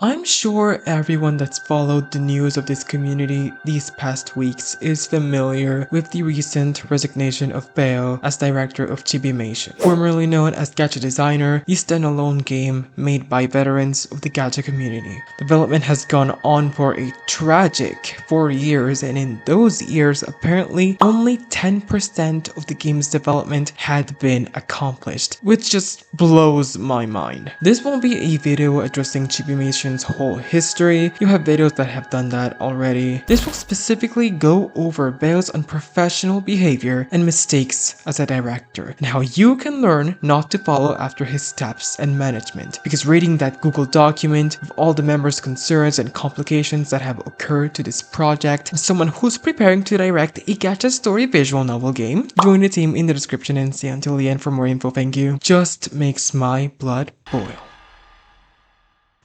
I'm sure everyone that's followed the news of this community these past weeks is familiar with the recent resignation of Beowulf as director of Chibimation. Formerly known as Gacha Designer, the standalone game made by veterans of the gacha community. Development has gone on for a tragic 4 years, and in those years apparently only 10% of the game's development had been accomplished, which just blows my mind. This won't be a video addressing Chibimation's whole history. You have videos that have done that already. This will specifically go over Beowulf's unprofessional behavior and mistakes as a director, and how you can learn not to follow after his steps and management. Because reading that Google document with all the members' concerns and complications that have occurred to this project, as someone who's preparing to direct a gacha story visual novel game, join the team in the description and stay until the end for more info, thank you, just makes my blood boil.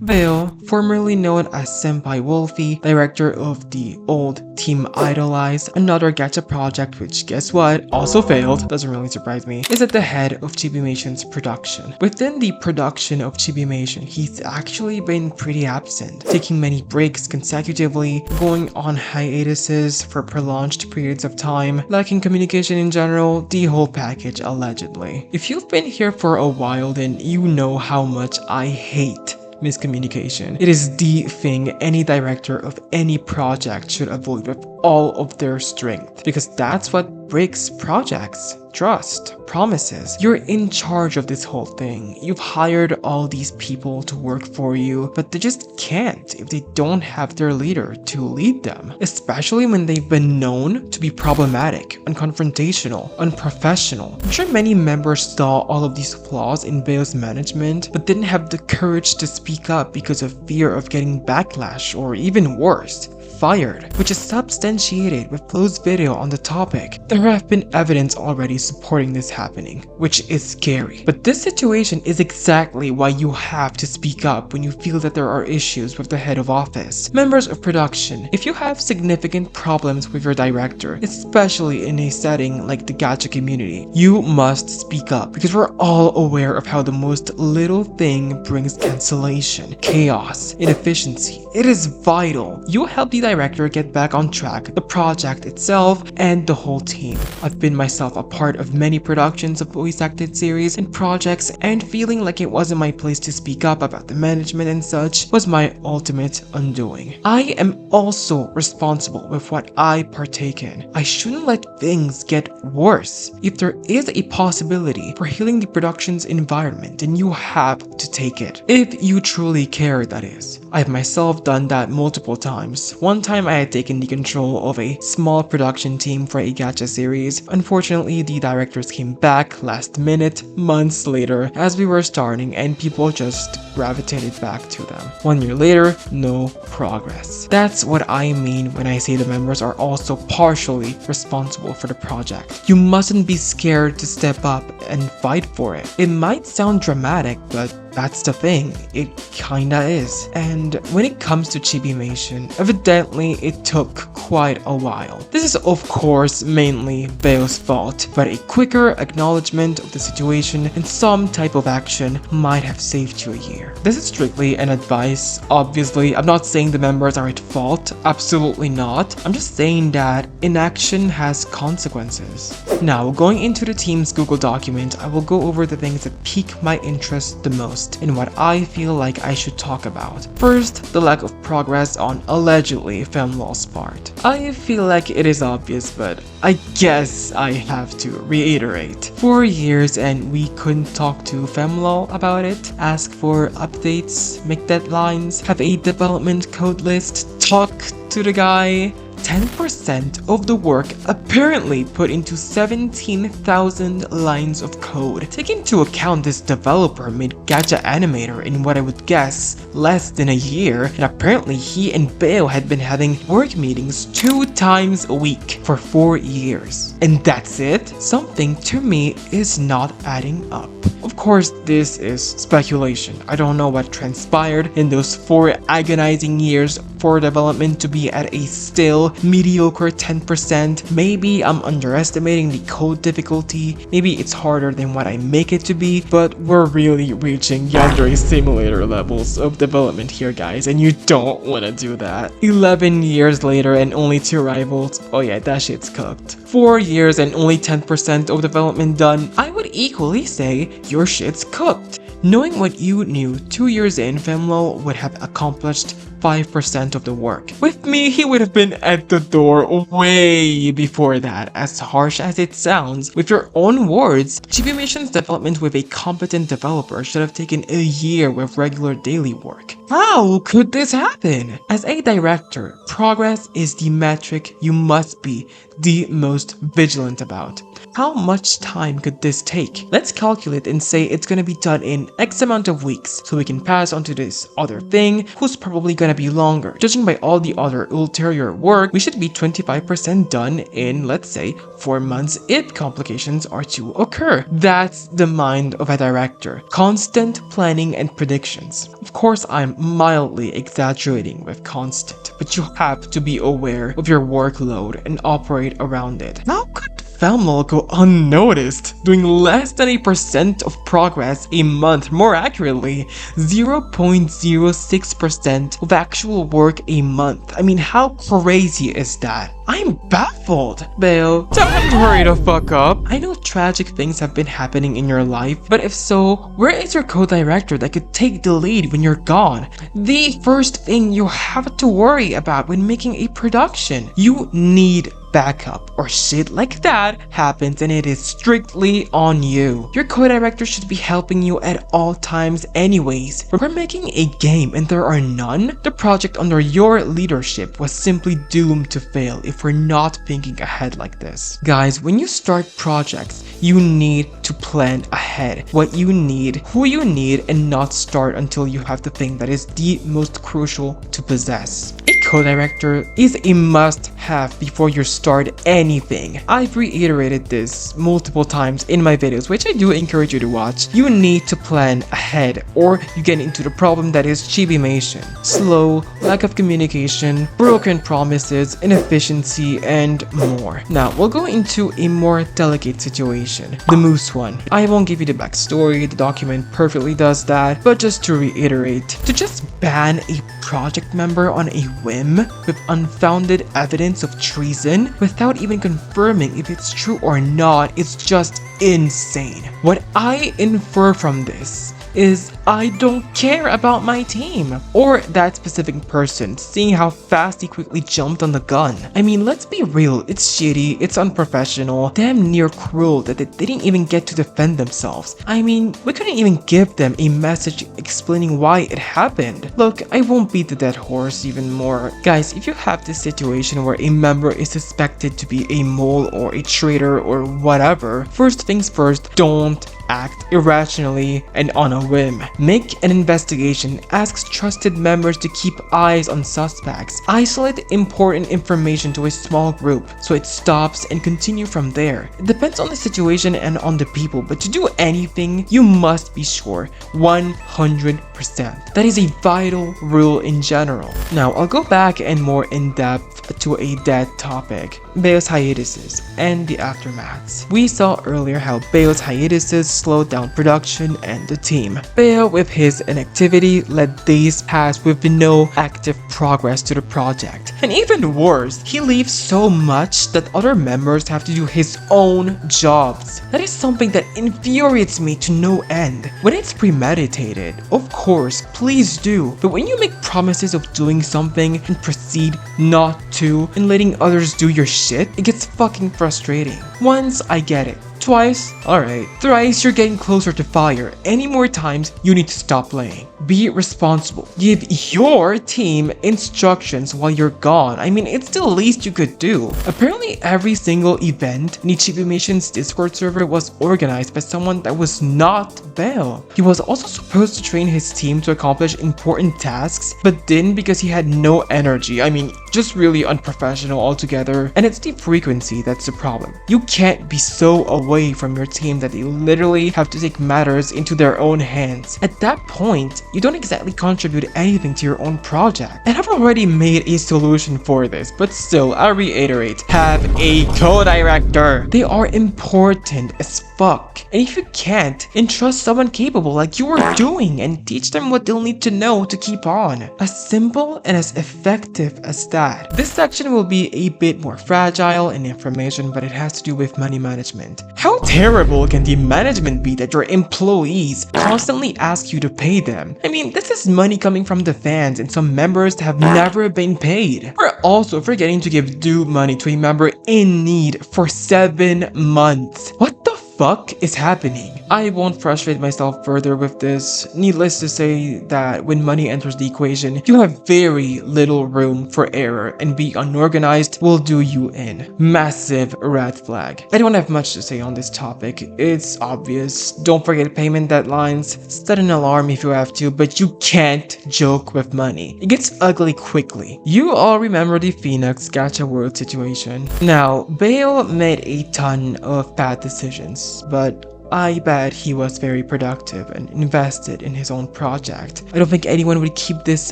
Beowulf, formerly known as Senpai Wolfie, director of the old Team Idolize, another gacha project which, guess what, also failed, doesn't really surprise me, is at the head of Chibimation's production. Within the production of Chibimation, he's actually been pretty absent, taking many breaks consecutively, going on hiatuses for prolonged periods of time, lacking communication in general, the whole package allegedly. If you've been here for a while, then you know how much I hate miscommunication. It is the thing any director of any project should avoid with all of their strength, because that's what breaks projects. Trust, promises. You're in charge of this whole thing. You've hired all these people to work for you, but they just can't if they don't have their leader to lead them, especially when they've been known to be problematic, unconfrontational, unprofessional. I'm sure many members saw all of these flaws in Beowulf's management, but didn't have the courage to speak up because of fear of getting backlash, or even worse, fired, which is substantiated with Flo's video on the topic. There have been evidence already supporting this happening, which is scary. But this situation is exactly why you have to speak up when you feel that there are issues with the head of office. Members of production, if you have significant problems with your director, especially in a setting like the gacha community, you must speak up, because we're all aware of how the most little thing brings cancellation, chaos, inefficiency. It is vital you help the director get back on track, the project itself, and the whole team. I've been myself a part of many productions of voice acted series and projects, and feeling like it wasn't my place to speak up about the management and such was my ultimate undoing. I am also responsible with what I partake in. I shouldn't let things get worse. If there is a possibility for healing the production's environment, then you have to take it. If you truly care, that is. I've myself done that multiple times. One time I had taken the control of a small production team for a gacha series. Unfortunately, the directors came back last minute, months later, as we were starting, and people just gravitated back to them. 1 year later, no progress. That's what I mean when I say the members are also partially responsible for the project. You mustn't be scared to step up and fight for it. It might sound dramatic, but that's the thing, it kinda is. And when it comes to Chibimation, evidently it took quite a while. This is of course mainly Beowulf's fault, but a quicker acknowledgement of the situation and some type of action might have saved you a year. This is strictly an advice. Obviously, I'm not saying the members are at fault, absolutely not. I'm just saying that inaction has consequences. Now, going into the team's Google document, I will go over the things that pique my interest the most and what I feel like I should talk about. First, the lack of progress on allegedly Femlol's part. I feel like it is obvious, but I guess I have to reiterate. 4 years and we couldn't talk to Femlol about it, ask for updates, make deadlines, have a development code list, talk to the guy. 10% of the work apparently put into 17,000 lines of code. Take into account this developer made Gacha Animator in what I would guess less than a year, and apparently he and Beowulf had been having work meetings 2 times a week for 4 years. And that's it? Something to me is not adding up. Of course, this is speculation. I don't know what transpired in those 4 agonizing years for development to be at a still mediocre 10%. Maybe I'm underestimating the code difficulty, maybe it's harder than what I make it to be, but we're really reaching yandere simulator levels of development here, guys, and you don't want to do that. 11 years later and only 2 rivals, oh yeah, that shit's cooked. 4 years and only 10% of development done, I would equally say your shit's cooked. Knowing what you knew 2 years in, Femlo would have accomplished 5% of the work. With me, he would have been at the door way before that. As harsh as it sounds, with your own words, Chibimation's development with a competent developer should have taken a year with regular daily work. How could this happen? As a director, progress is the metric you must be the most vigilant about. How much time could this take? Let's calculate and say it's gonna be done in X amount of weeks, so we can pass on to this other thing who's probably gonna be longer. Judging by all the other ulterior work, we should be 25% done in, let's say, 4 months if complications are to occur. That's the mind of a director. Constant planning and predictions. Of course, I'm mildly exaggerating with constant, but you have to be aware of your workload and operate around it. How could Femlo go unnoticed, doing less than 1% of progress a month, more accurately, 0.06% of actual work a month? I mean, how crazy is that? I'm baffled. Beo, tell him to hurry the fuck up. I know tragic things have been happening in your life, but if so, where is your co-director that could take the lead when you're gone? The first thing you have to worry about when making a production. You need backup, or shit like that happens and it is strictly on you. Your co-director should be helping you at all times anyways. When we're making a game and there are none, the project under your leadership was simply doomed to fail if we're not thinking ahead like this. Guys, when you start projects, you need to plan ahead what you need, who you need, and not start until you have the thing that is the most crucial to possess. A co-director is a must-have before you start anything. I've reiterated this multiple times in my videos, which I do encourage you to watch. You need to plan ahead or you get into the problem that is Chibimation. Slow, lack of communication, broken promises, inefficiency, and more. Now, we'll go into a more delicate situation. The moose one. I won't give you the backstory, the document perfectly does that, but just to reiterate, to just ban a project member on a whim with unfounded evidence of treason without even confirming if it's true or not is just insane. What I infer from this is I don't care about my team or that specific person, seeing how fast he quickly jumped on the gun. I mean, let's be real, it's shitty, it's unprofessional, damn near cruel that they didn't even get to defend themselves. I mean, we couldn't even give them a message explaining why it happened. Look, I won't beat the dead horse even more. Guys, if you have this situation where a member is suspected to be a mole or a traitor or whatever, first things first, don't act irrationally and on a whim. Make an investigation, ask trusted members to keep eyes on suspects, isolate important information to a small group so it stops and continue from there. It depends on the situation and on the people, but to do anything, you must be sure 100%. That is a vital rule in general. Now, I'll go back and more in depth to a dead topic, Beo's hiatuses and the aftermaths. We saw earlier how Beo's hiatuses slowed down production and the team. Beo, with his inactivity, let days pass with no active progress to the project. And even worse, he leaves so much that other members have to do his own jobs. That is something that infuriates me to no end. When it's premeditated, of course, please do. But when you make promises of doing something and proceed not to and letting others do your shit, it gets fucking frustrating. Once, I get it. Twice, alright. Thrice, you're getting closer to fire. Any more times, you need to stop playing. Be responsible. Give your team instructions while you're gone. I mean, it's the least you could do. Apparently, every single event in Chibimation's Discord server was organized by someone that was not Beo. He was also supposed to train his team to accomplish important tasks, but didn't because he had no energy. I mean, just really unprofessional altogether, and it's the frequency that's the problem. You can't be so away from your team that they literally have to take matters into their own hands. At that point, you don't exactly contribute anything to your own project. And I've already made a solution for this, but still, I'll reiterate, have a co-director. They are important as fuck. And if you can't, entrust someone capable like you are doing and teach them what they'll need to know to keep on. As simple and as effective as that. This section will be a bit more fragile in information, but it has to do with money management. How terrible can the management be that your employees constantly ask you to pay them? I mean, this is money coming from the fans and some members have never been paid. We're also forgetting to give due money to a member in need for 7 months. What the fuck is happening? I won't frustrate myself further with this. Needless to say that when money enters the equation, you have very little room for error, and being unorganized will do you in. Massive red flag. I don't have much to say on this topic. It's obvious. Don't forget payment deadlines. Set an alarm if you have to, but you can't joke with money. It gets ugly quickly. You all remember the Phoenix Gacha World situation. Now, Bale made a ton of bad decisions, but I bet he was very productive and invested in his own project. I don't think anyone would keep this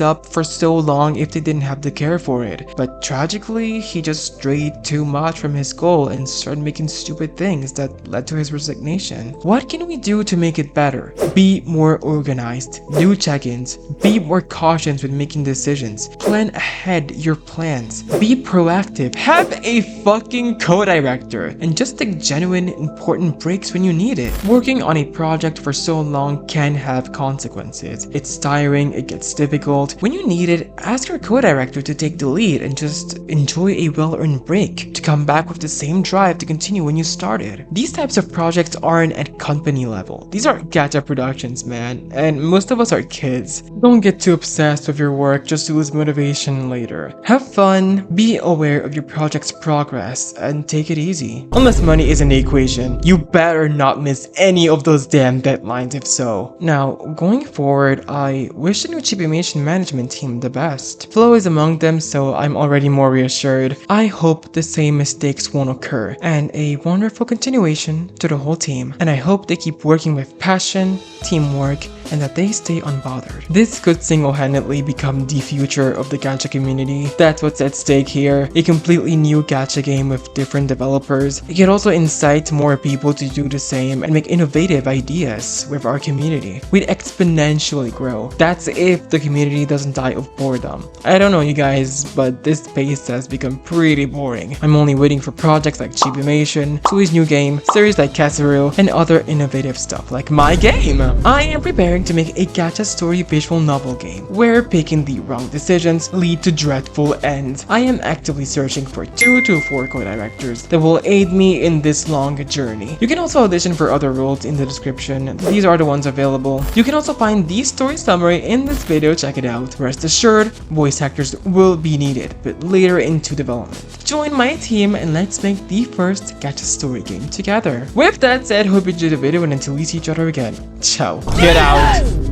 up for so long if they didn't have the care for it. But tragically, he just strayed too much from his goal and started making stupid things that led to his resignation. What can we do to make it better? Be more organized, do check-ins, be more cautious when making decisions, plan ahead your plans, be proactive, have a fucking co-director, and just take genuine important breaks when you need it. Working on a project for so long can have consequences. It's tiring, it gets difficult. When you need it, ask your co-director to take the lead and just enjoy a well-earned break to come back with the same drive to continue when you started. These types of projects aren't at company level. These are gacha productions, man, and most of us are kids. Don't get too obsessed with your work just to lose motivation later. Have fun, be aware of your project's progress, and take it easy. Unless money is in the equation, you better not miss any of those damn deadlines if so. Now, going forward, I wish the new Chibimation management team the best. Flo is among them, so I'm already more reassured. I hope the same mistakes won't occur, and a wonderful continuation to the whole team. And I hope they keep working with passion, teamwork, and that they stay unbothered. This could single-handedly become the future of the gacha community. That's what's at stake here. A completely new gacha game with different developers. It can also incite more people to do the same and make innovative ideas with our community. We'd exponentially grow. That's if the community doesn't die of boredom. I don't know you guys, but this space has become pretty boring. I'm only waiting for projects like Chibimation, Sui's new game, series like Kasaru, and other innovative stuff like my game. I am preparing to make a gacha story visual novel game where picking the wrong decisions lead to dreadful ends. I am actively searching for 2 to 4 co-directors that will aid me in this long journey. You can also audition for other roles in the description. These are the ones available. You can also find the story summary in this video, check it out. Rest assured, voice actors will be needed, but later into development. Join my team and let's make the first gacha story game together. With that said, hope you enjoyed the video, and until we see each other again, ciao. Get out!